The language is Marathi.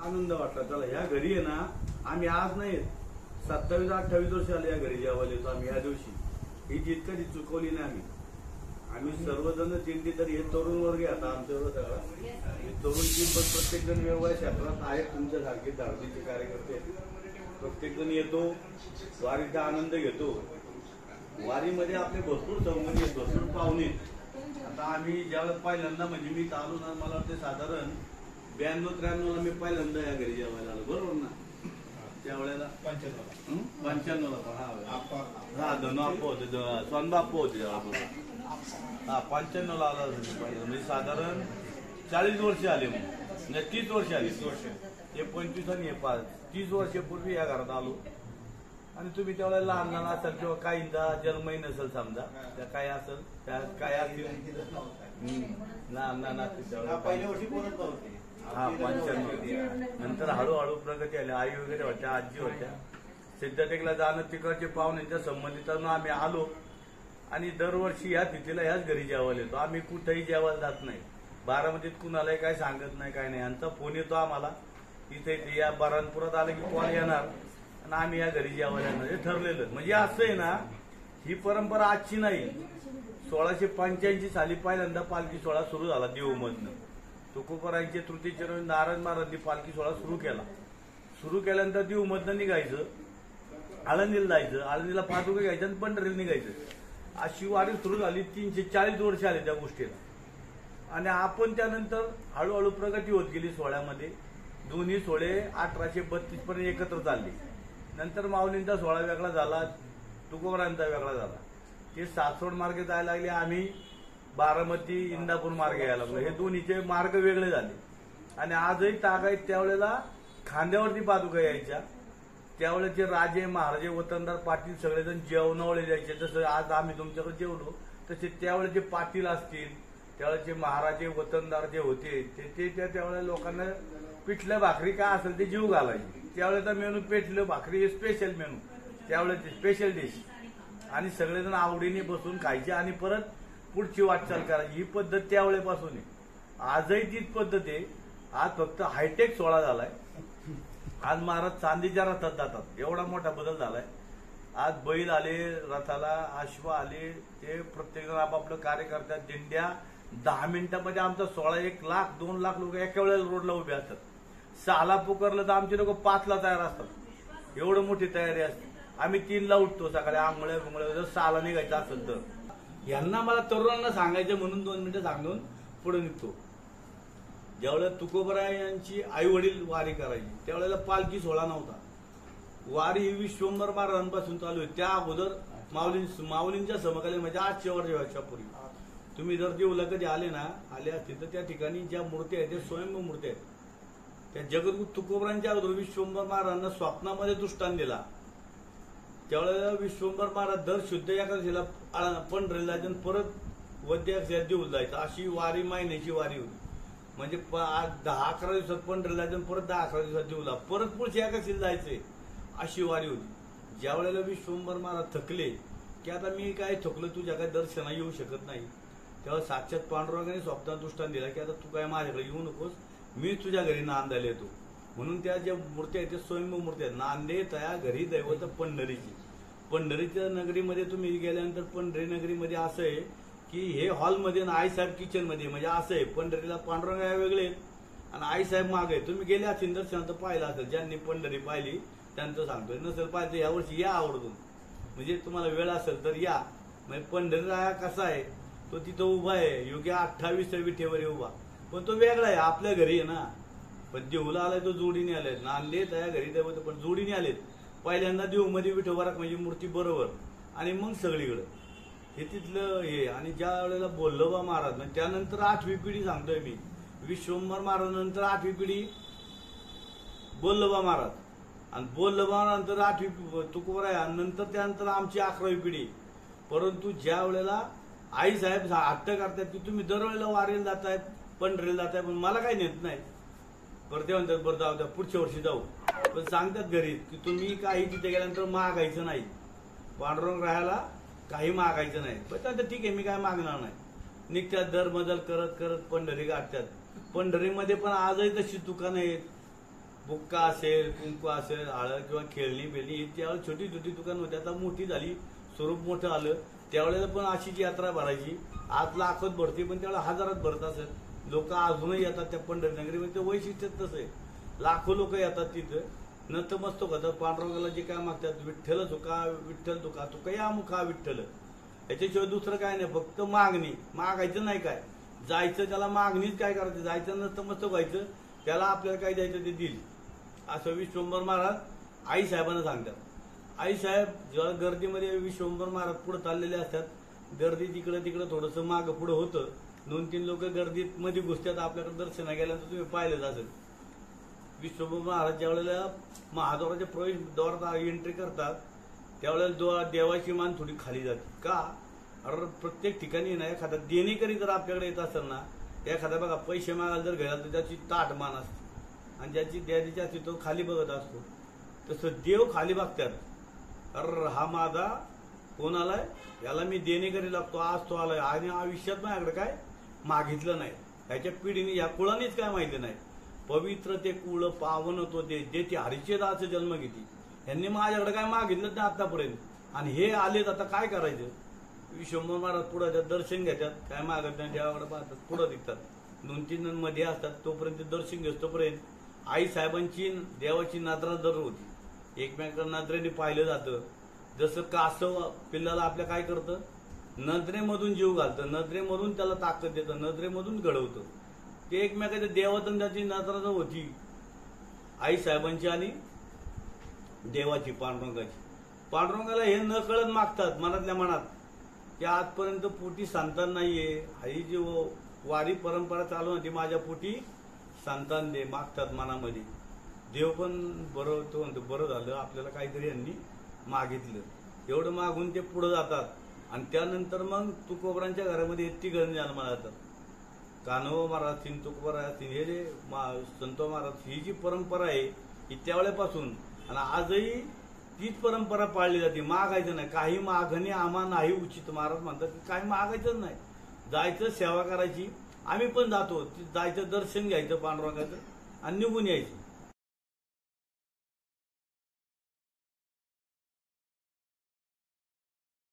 आनंद वाटला. चला ह्या घरी आहे ना, आम्ही आज नाही 27-28 वर्ष आले या घरी जेवायला येतो आम्ही. या दिवशी ही जीत कधी चुकवली नाही आम्ही सर्वजण चिंती. तर हे तरुण वर्ग आता आमच्यावर सगळा तरुण टीम, पण प्रत्येक जण व्यवसाय क्षेत्रात आहे. तुमच्यासारखे धार्मिक कार्यकर्ते प्रत्येक जण येतो, वारीचा आनंद घेतो. वारीमध्ये आपले भरपूर सहभागी आहेत, भरपूर पाहुणे. आता आम्ही ज्यावेळेस पहिल्यांदा म्हणजे मी आलो ना, मला वाटते साधारण 92-93 मी पहिल्यांदा या घरी जेवायला आलो, बरोबर ना? त्यावेळेला 95ला हा धनु आप्पा होते, सोनबाप्पा होते हा 95ला आला म्हणजे साधारण 40 वर्ष आले, म्हणजे 30 वर्ष आली. हे 25 आणि हे 5 30 वर्षापूर्वी या घरात आलो. आणि तुम्ही त्यावेळेला लहान लहान असाल किंवा काहींचा जन्मही नसेल समजा, त्या काय असेल त्या काय असतील लहान लहान असतील पहिल्या वर्षी बोलत नव्हते. हा 95. नंतर हळूहळू प्रगती आली. आई वगैरे होत्या, आजी होत्या. सिद्धटेकला जाणं तिकडचे पाहुण्यांच्या संबंधितांना आम्ही आलो. आणि दरवर्षी या तिथीला ह्याच घरी जेवायला येतो आम्ही. कुठेही जेवायला जात नाही. बारामतीत कुणालाही काय सांगत नाही, काय नाही. यांचा फोन येतो आम्हाला, इथे या बऱ्हाणपुरात आलं की कॉल येणार आणि आम्ही या घरी जेवायला येणार. हे ठरलेलं. म्हणजे असं आहे ना, ही परंपरा आजची नाही. 1685 साली पहिल्यांदा पालखी सोहळा सुरू झाला देऊमधनं. तुकोबरायांचे तृतीयचरण नारायण महाराजांनी पालखी सोहळा सुरू केला. सुरू केल्यानंतर देऊमधनं निघायचं, आळंदीला जायचं, आळंदीला पादुका घ्यायचं आणि पंढरीला निघायचं. अशी वारी सुरू झाली. 340 वर्ष आले त्या गोष्टीला. आणि आपण त्यानंतर हळूहळू प्रगती होत गेली सोहळ्यामध्ये. दोन्ही सोहळे 1832 पर्यंत एकत्र चालले. नंतर माऊलींचा सोहळा वेगळा झाला, तुकोबरायांचा वेगळा झाला. ते सासवड मार्गे जायला लागले, आम्ही बारामती इंदापूर मार्गे यायला लागलो. हे दोन्हीचे मार्ग वेगळे झाले. आणि आजही तागायत त्यावेळेला खांद्यावरती पादुका यायच्या. त्यावेळेचे राजे महाराजे वतनदार पाटील सगळेजण जेवणावळे जायचे. जसं आज आम्ही तुमच्याकडे जेवलो तसे त्यावेळेचे पाटील असतील, त्यावेळेचे महाराजे वतनदार जे होते ते त्यावेळेला लोकांना पिठलं भाकरी काय असेल ते जीव घालायचे. त्यावेळेचा मेनू पिठलं भाकरी हे स्पेशल मेनू, त्यावेळेचे स्पेशल डिश. आणि सगळेजण आवडीने बसून खायचे आणि परत पुढची वाटचाल करायची. ही पद्धत त्यावेळेपासून आहे. आजही तीच पद्धत आहे. आज फक्त हायटेक सोहळा झालाय. आज महाराज चांदीच्या रथात जातात, एवढा मोठा बदल झालाय. आज बैल आले रथाला, अश्व आले, ते प्रत्येक जण आपापलं कार्यकर्त्यात दिंड्या. 10 मिनिटांमध्ये आमचा सोहळा 1 लाख 2 लाख लोक एका वेळेला रोडला उभे असतात. 6ला पुकारलं तर आमचे लोक 5ला तयार असतात. एवढं मोठी तयारी असते. आम्ही 3ला उठतो सकाळी, आंघोळ्या बिंगोळ्या. जर 6ला निघायचं असेल तर यांना मला तरुणांना सांगायचं म्हणून 2 मिनिटं सांगून पुढे निघतो. ज्यावेळेला तुकोबरायांची आई वडील वारी करायची त्यावेळेला पालखी सोहळा नव्हता. वारी ही विश्वंभर महाराजांपासून चालू आहे. त्या अगोदर माऊलींच्या समकालीन म्हणजे आज शेवटच्या वर्षापूर्वी तुम्ही जर देऊला कधी आले ना, आले असतील तर त्या ठिकाणी ज्या मूर्ती आहेत त्या स्वयंभू मूर्ती आहेत. त्या जगद्गुरु तुकोबरांच्या अगोदर विश्वंभर महाराजांना स्वप्नामध्ये दृष्टांत दिला. त्यावेळेला विश्वंभर महाराज दर शुद्ध एकादशीला पंढरीला जाऊन परत वद्य देऊल जायचं. अशी वारी महिन्याची वारी होती. म्हणजे 10-11 दिवसात पंढरीला जाऊन परत 10-11 दिवसात देऊला, परत पुढच्या एकादशीला जायचंय, अशी वारी होती. ज्या वेळेला विश्वंभर महाराज थकले की आता मी काय थकलो, तुझ्या काय दर्शना येऊ शकत नाही, तेव्हा साक्षात पांडुरंगाने स्वप्नात दृष्टांत दिला की आता तू काय माझ्याकडे येऊ नकोस, मी तुझ्या घरी नांदायला येतो. म्हणून त्या ज्या मूर्त्या आहेत त्या स्वयंभू मूर्त्या आहेत. नांदे तया घरी दैवत पंढरीची. पंढरीच्या नगरीमध्ये तुम्ही गेल्यानंतर पंढरी नगरीमध्ये असं आहे की हे हॉलमध्ये ना आईसाहेब किचनमध्ये, म्हणजे असं आहे पंढरीला पांडुरंग वेगळे आणि आईसाहेब मागे आहे. तुम्ही गेले असेल दर्शनात पाहिलं असेल, ज्यांनी पंढरी पाहिली त्यांचं सांगतोय. नसेल पाहिजे यावर्षी या आवडतो, म्हणजे तुम्हाला वेळ असेल तर या. म्हणजे पंढरीला कसा आहे तो तिथं उभा आहे, योग्य 28 विठेवर उभा, पण तो वेगळा आहे, आपल्या घरी आहे ना. पण देऊला आलाय तो जोडीने आलाय. नांदले त्या घरी दैवत पण जोडीने आलेत. पहिल्यांदा देऊमध्ये विठोबाराक म्हणजे मूर्ती बरोबर आणि मग सगळीकडे हे तिथलं हे. आणि ज्या वेळेला बोल्लोबा महाराज म्हणजे त्यानंतर 8वी पिढी सांगतोय मी. विश्वंभर महाराज नंतर 8वी पिढी बोल्लोबा महाराज, आणि बोल्लोबा नंतर 8वी तुकोबराय, नंतर त्यानंतर आमची 11वी पिढी. परंतु ज्या वेळेला आई साहेब हट्ट करतात की तुम्ही दरवेळेला वारीला जाताय, पंढरीला जाताय, पण मला काही नेत नाही. बरं ते म्हणतात बरं जाऊ द्या पुढच्या वर्षी जाऊ. पण सांगतात घरी की तुम्ही काही तिथे गेल्यानंतर मागायचं नाही, पांडुरंग राहायला काही मागायचं नाही. पण तर ठीक आहे मी काय मागणार नाही. निघतात दरबदल करत करत पंढरी गाठतात. पंढरीमध्ये पण आजही तशी दुकानं आहेत. बुक्का असेल, कुंकू असेल, हळद किंवा खेळणी बेळणी त्यावेळेस छोटी छोटी दुकान होती. आता मोठी झाली, स्वरूप मोठं आलं. त्यावेळेला पण अशीच यात्रा भरायची. आज लाखोत भरते, पण त्यावेळेला हजारात भरत असेल. लोक अजूनही येतात त्या पंढरनगरी. ते वैशिष्ट्य तसं आहे. लाखो लोक येतात तिथं. नतमस्तक होतात. पांडुरंगाला जे काय मागतात, विठ्ठल तुका, विठ्ठल तुका, तुका या मुखा विठ्ठल. याच्याशिवाय दुसरं काय नाही, फक्त मागणी. मागायचं नाही काय, जायचं. त्याला मागणीच काय करायचं, जायचं नतमस्तक व्हायचं. त्याला आपल्याला काय द्यायचं ते देईल. असं विश्वंभर महाराज आई साहेबांना सांगतात. आई साहेब जेव्हा गर्दीमध्ये विश्वंभर महाराज पुढे चाललेले असतात, गर्दी तिकडं तिकडं थोडंसं मागं पुढं होतं. 2-3 लोक गर्दीत मध्ये घुसतात. आपल्याकडे दर्शना गेल्यानंतर तुम्ही पाहिलंच असेल. विश्वंभर महाराज ज्या वेळेला महाद्वाराच्या प्रवेश द्वारात एंट्री करतात, त्यावेळेला देवाची मान थोडी खाली जाते. का? अरे प्रत्येक ठिकाणी ना एखादा देणेकरी जर आपल्याकडे येत असेल ना, एखादा बघा पैसे मागायला जर घ्यायला तर त्याची ताट मान असते आणि ज्याची द्यायची असते तो खाली बघत असतो. तसं देव खाली बघतात. अरे हा माझा कोण आलाय, याला मी देणेकरी लागतो, आज तो आलाय. आणि आयुष्यात माझ्याकडे काय मागितलं नाही. याच्या पिढीने या कुळानेच काय माहिती नाही. पवित्र ते कुळ पावन तो देते हरिचे दास जन्म घेते. यांनी माझ्याकडे काय मागितलं नाही आतापर्यंत. आणि हे आलेत, आता काय करायचं. विश्वंभर महाराज पुढे जातात, दर्शन घेतात. काय मागत नाही देवाकडे पाहतात, पुढे दिसतात. 2-3 जण मध्ये असतात. तोपर्यंत दर्शन घेतोपर्यंत आई साहेबांची देवाची नात्रा जरूर होती. एकमेकांना नजरेने पाहिलं जातं. जसं कासव पिल्लाला आपल्या काय करतं, नजरेमधून जीव घालतं, नजरेमधून त्याला ताकद देतं, नजरेमधून घडवतं. ते एकमेकाच्या देवातंदाची नात्रा जर होती आई साहेबांची आणि देवाची, पांडुरंगाची. पांडुरंगाला हे न कळत मागतात मनातल्या मनात की आजपर्यंत पोटी संतान नाहीये. ही जी वारी परंपरा चालू होती, माझ्या पोटी संतान दे मागतात मनामध्ये. देव पण बरं तो म्हणतो, बरं झालं आपल्याला काहीतरी यांनी मागितलं. एवढं मागून ते पुढे जातात. आणि त्यानंतर मग तुकोबरांच्या घरामध्ये इतकी गण जन्माला जातात. कान्हो महाराज सिंग, तुकोबरा सिंग, हे जे संतो महाराज, ही जी परंपरा आहे ही त्यावेळेपासून आणि आजही तीच परंपरा पाळली जाते. मागायचं नाही, काही मागणे आम्हा नाही उचित. महाराज म्हणतात की काही मागायचंच नाही, जायचं सेवा करायची. आम्ही पण जातो, जायचं दर्शन घ्यायचं पांडुरंगाचं आणि निघून यायचं.